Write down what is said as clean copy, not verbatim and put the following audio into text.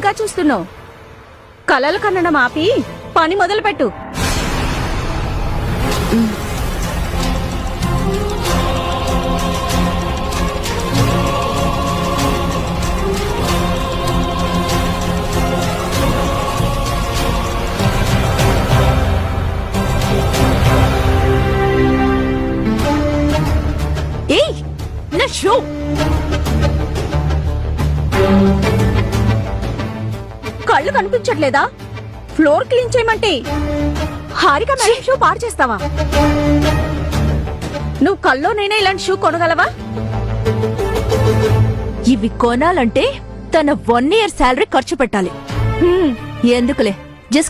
ఇంకా చూస్తున్నావు? కలలు కన్నడం ఆపి పని మొదలుపెట్టు. ఏయ్, నా షూ! కళ్ళు కనిపించట్లేదా? ఫ్లోర్ క్లీన్ చేయమంటే హారిక మేడం షూ పాడు చేస్తావా? నువ్వు కల్లో నేనే ఇలాంటి షూ కొనగలవా? ఇవి కొనాలంటే తన 1 year శాలరీ ఖర్చు పెట్టాలి. ఎందుకులే,